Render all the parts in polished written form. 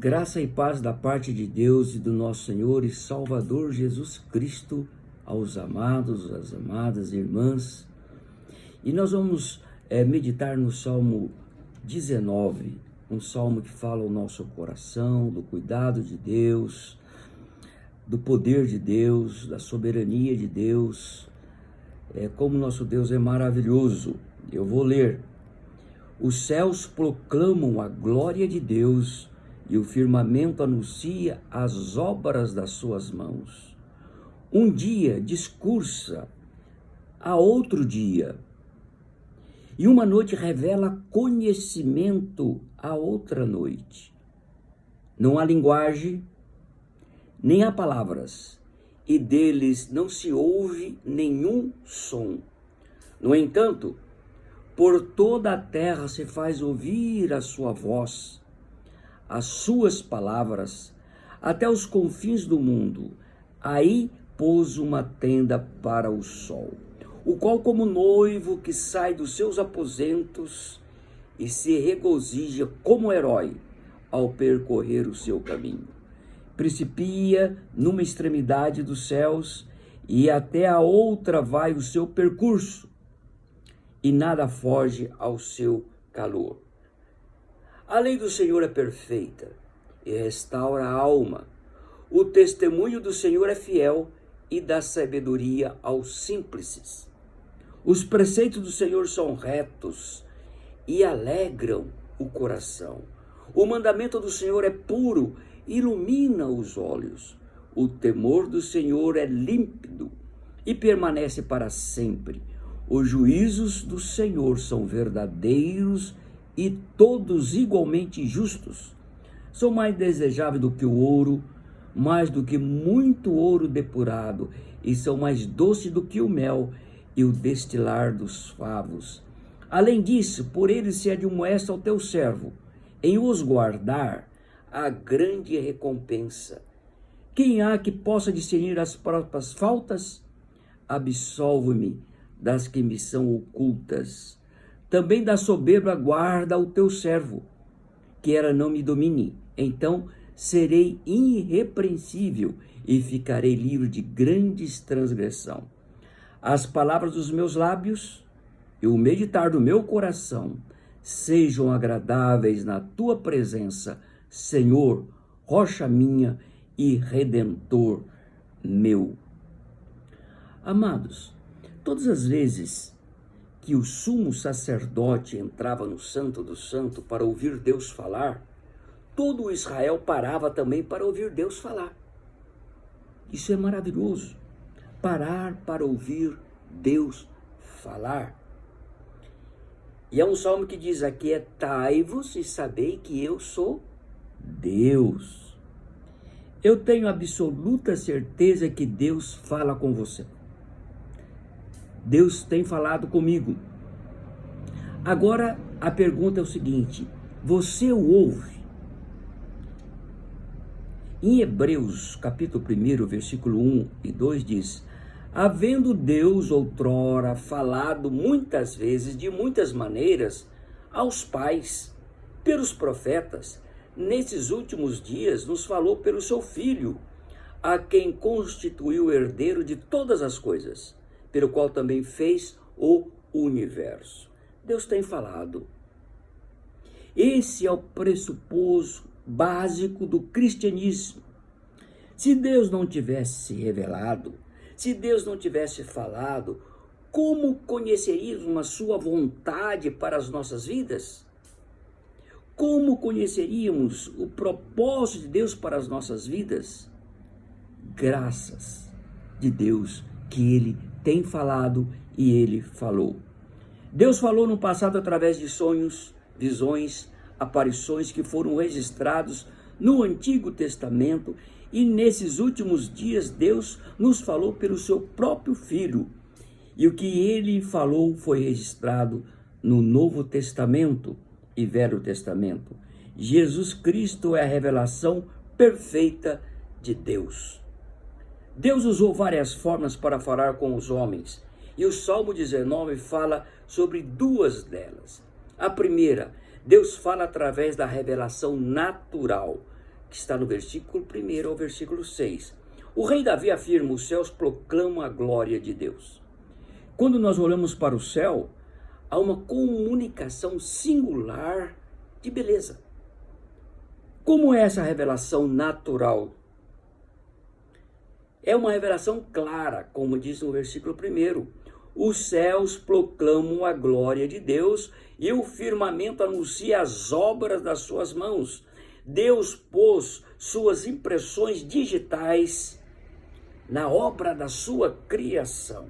Graça e paz da parte de Deus e do nosso Senhor e Salvador Jesus Cristo aos amados, às amadas irmãs. E nós vamos meditar no Salmo 19, um salmo que fala ao nosso coração, do cuidado de Deus, do poder de Deus, da soberania de Deus. Como nosso Deus é maravilhoso. Eu vou ler. Os céus proclamam a glória de Deus e o firmamento anuncia as obras das suas mãos. Um dia discursa a outro dia, e uma noite revela conhecimento a outra noite. Não há linguagem, nem há palavras, e deles não se ouve nenhum som. No entanto, por toda a terra se faz ouvir a sua voz, as suas palavras, até os confins do mundo. Aí pôs uma tenda para o sol, o qual, como noivo que sai dos seus aposentos e se regozija como herói ao percorrer o seu caminho. Principia numa extremidade dos céus e até a outra vai o seu percurso, e nada foge ao seu calor. A lei do Senhor é perfeita e restaura a alma. O testemunho do Senhor é fiel e dá sabedoria aos simples. Os preceitos do Senhor são retos e alegram o coração. O mandamento do Senhor é puro, ilumina os olhos. O temor do Senhor é límpido e permanece para sempre. Os juízos do Senhor são verdadeiros e todos igualmente justos. São mais desejáveis do que o ouro, mais do que muito ouro depurado, e são mais doces do que o mel e o destilar dos favos. Além disso, por eles se admoesta ao teu servo, em os guardar a grande recompensa. Quem há que possa discernir as próprias faltas? Absolve-me das que me são ocultas. Também da soberba guarda o teu servo, que ela não me domine. Então serei irrepreensível e ficarei livre de grandes transgressão. As palavras dos meus lábios e o meditar do meu coração sejam agradáveis na tua presença, Senhor, rocha minha e redentor meu. Amados, todas as vezes que o sumo sacerdote entrava no Santo do Santo para ouvir Deus falar, todo o Israel parava também para ouvir Deus falar. Isso é maravilhoso, parar para ouvir Deus falar. E é um salmo que diz: aquietai-vos e sabei que eu sou Deus. Eu tenho absoluta certeza que Deus fala com você. Deus tem falado comigo. Agora a pergunta é o seguinte: você o ouve? Em Hebreus, capítulo 1, versículo 1 e 2 diz: havendo Deus outrora falado muitas vezes, de muitas maneiras, aos pais, pelos profetas, nesses últimos dias nos falou pelo seu Filho, a quem constituiu herdeiro de todas as coisas, pelo qual também fez o universo. Deus tem falado. Esse é o pressuposto básico do cristianismo. Se Deus não tivesse se revelado, se Deus não tivesse falado, como conheceríamos a sua vontade para as nossas vidas? Como conheceríamos o propósito de Deus para as nossas vidas? Graças de Deus que Ele tem falado e Ele falou. Deus falou no passado através de sonhos, visões, aparições que foram registrados no Antigo Testamento, e nesses últimos dias Deus nos falou pelo seu próprio Filho. E o que Ele falou foi registrado no Novo Testamento e Velho Testamento. Jesus Cristo é a revelação perfeita de Deus. Deus usou várias formas para falar com os homens, e o Salmo 19 fala sobre duas delas. A primeira, Deus fala através da revelação natural. que está no versículo 1 ao versículo 6. O rei Davi afirma: os céus proclamam a glória de Deus. Quando nós olhamos para o céu, há uma comunicação singular de beleza. Como é essa revelação natural? É uma revelação clara, como diz no versículo 1. Os céus proclamam a glória de Deus e o firmamento anuncia as obras das suas mãos. Deus pôs suas impressões digitais na obra da sua criação.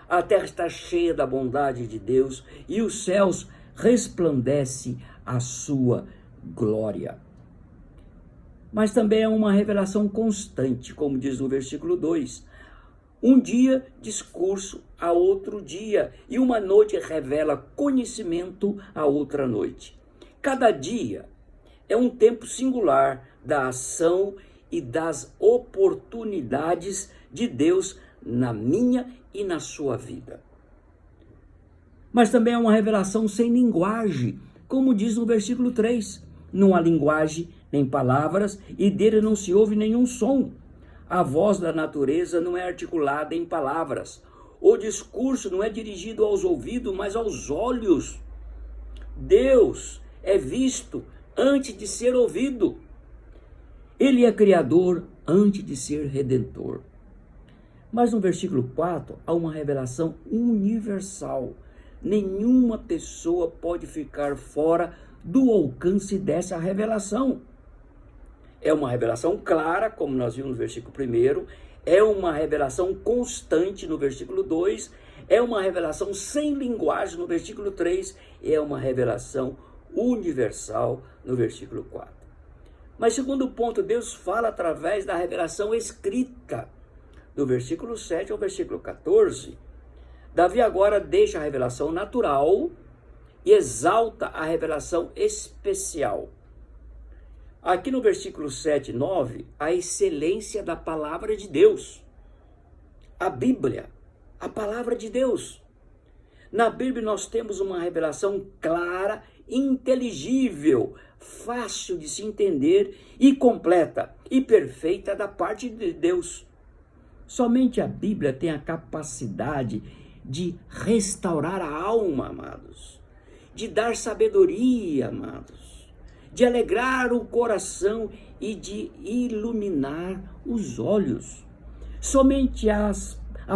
A terra está cheia da bondade de Deus e os céus resplandecem a sua glória. Mas também é uma revelação constante, como diz no versículo 2. Um dia, discurso a outro dia, e uma noite revela conhecimento a outra noite. Cada dia é um tempo singular da ação e das oportunidades de Deus na minha e na sua vida. Mas também é uma revelação sem linguagem, como diz no versículo 3. Não há linguagem nem palavras, e dele não se ouve nenhum som. A voz da natureza não é articulada em palavras. O discurso não é dirigido aos ouvidos, mas aos olhos. Deus é visto antes de ser ouvido. Ele é criador antes de ser redentor. Mas no versículo 4 há uma revelação universal. Nenhuma pessoa pode ficar fora do alcance dessa revelação. É uma revelação clara, como nós vimos no versículo 1, é uma revelação constante no versículo 2, é uma revelação sem linguagem no versículo 3, é uma revelação universal no versículo 4. Mas segundo ponto, Deus fala através da revelação escrita. Do versículo 7 ao versículo 14, Davi agora deixa a revelação natural e exalta a revelação especial. Aqui no versículo 7 e 9, a excelência da palavra de Deus. A Bíblia, a palavra de Deus. Na Bíblia nós temos uma revelação clara, inteligível, fácil de se entender e completa e perfeita da parte de Deus. Somente a Bíblia tem a capacidade de restaurar a alma, amados, de dar sabedoria, amados, de alegrar o coração e de iluminar os olhos. Somente a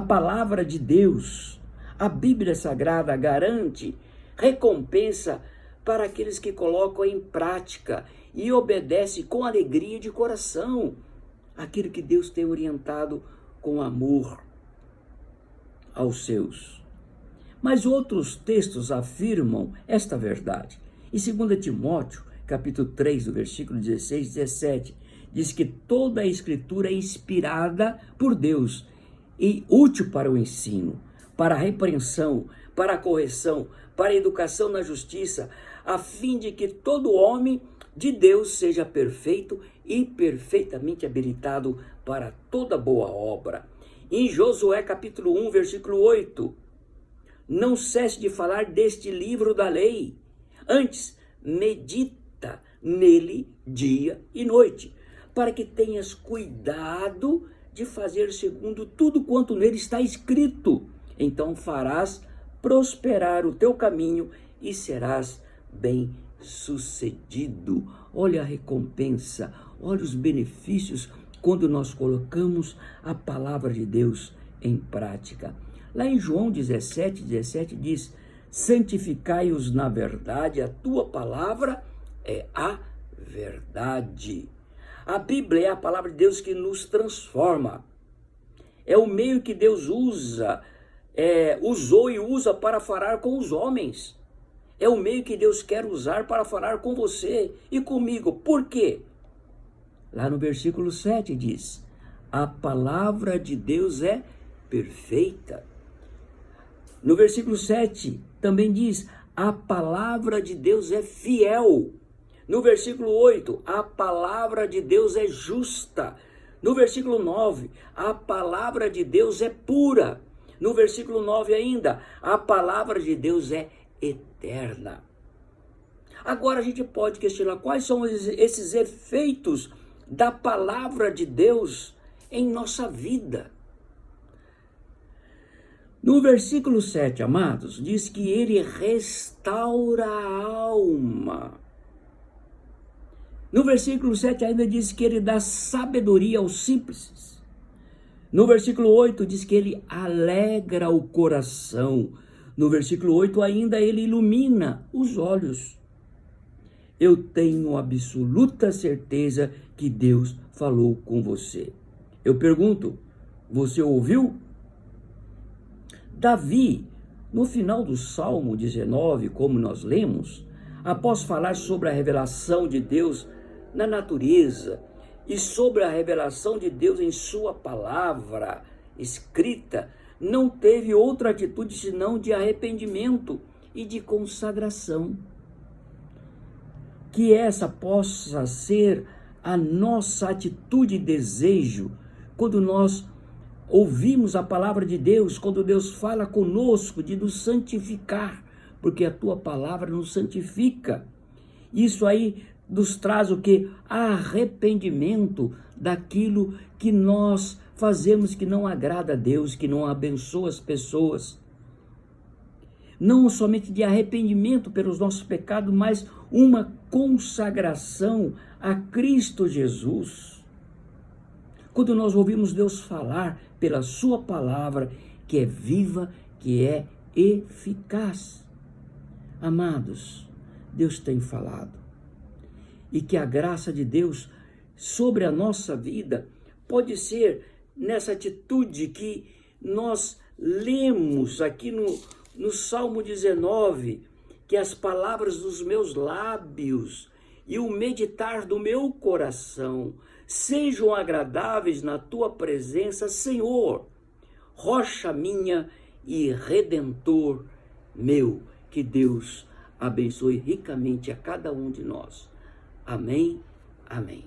palavra de Deus, a Bíblia Sagrada, garante recompensa para aqueles que colocam em prática e obedecem com alegria de coração aquilo que Deus tem orientado com amor aos seus. Mas outros textos afirmam esta verdade. Em 2 Timóteo, capítulo 3, do versículo 16 e 17, diz que toda a escritura é inspirada por Deus e útil para o ensino, para a repreensão, para a correção, para a educação na justiça, a fim de que todo homem de Deus seja perfeito e perfeitamente habilitado para toda boa obra. Em Josué capítulo 1, versículo 8, não cesse de falar deste livro da lei, antes medita nele dia e noite, para que tenhas cuidado de fazer segundo tudo quanto nele está escrito. Então farás prosperar o teu caminho e serás bem-sucedido. Olha a recompensa, olha os benefícios quando nós colocamos a palavra de Deus em prática. Lá em João 17 diz: santificai-os na verdade, a tua palavra é a verdade. A Bíblia é a palavra de Deus que nos transforma. É o meio que Deus usou e usa para falar com os homens. É o meio que Deus quer usar para falar com você e comigo. Por quê? Lá no versículo 7 diz: a palavra de Deus é perfeita. No versículo 7 também diz: a palavra de Deus é fiel. No versículo 8, a palavra de Deus é justa. No versículo 9, a palavra de Deus é pura. No versículo 9 ainda, a palavra de Deus é eterna. Agora a gente pode questionar quais são esses efeitos da palavra de Deus em nossa vida. No versículo 7, amados, diz que ele restaura a alma. No versículo 7 ainda diz que ele dá sabedoria aos simples. No versículo 8 diz que ele alegra o coração. No versículo 8 ainda ele ilumina os olhos. Eu tenho absoluta certeza que Deus falou com você. Eu pergunto, você ouviu? Davi, no final do Salmo 19, como nós lemos, após falar sobre a revelação de Deus na natureza e sobre a revelação de Deus em sua palavra escrita, não teve outra atitude senão de arrependimento e de consagração. Que essa possa ser a nossa atitude e desejo quando nós ouvimos a palavra de Deus, quando Deus fala conosco de nos santificar, porque a tua palavra nos santifica. Isso aí nos traz o quê? Arrependimento daquilo que nós fazemos que não agrada a Deus, que não abençoa as pessoas. Não somente de arrependimento pelos nossos pecados, mas uma consagração a Cristo Jesus. Quando nós ouvimos Deus falar pela sua palavra, que é viva, que é eficaz. Amados, Deus tem falado. E que a graça de Deus sobre a nossa vida pode ser nessa atitude que nós lemos aqui no Salmo 19, que as palavras dos meus lábios e o meditar do meu coração sejam agradáveis na tua presença, Senhor, rocha minha e redentor meu. Que Deus abençoe ricamente a cada um de nós. Amém, amém.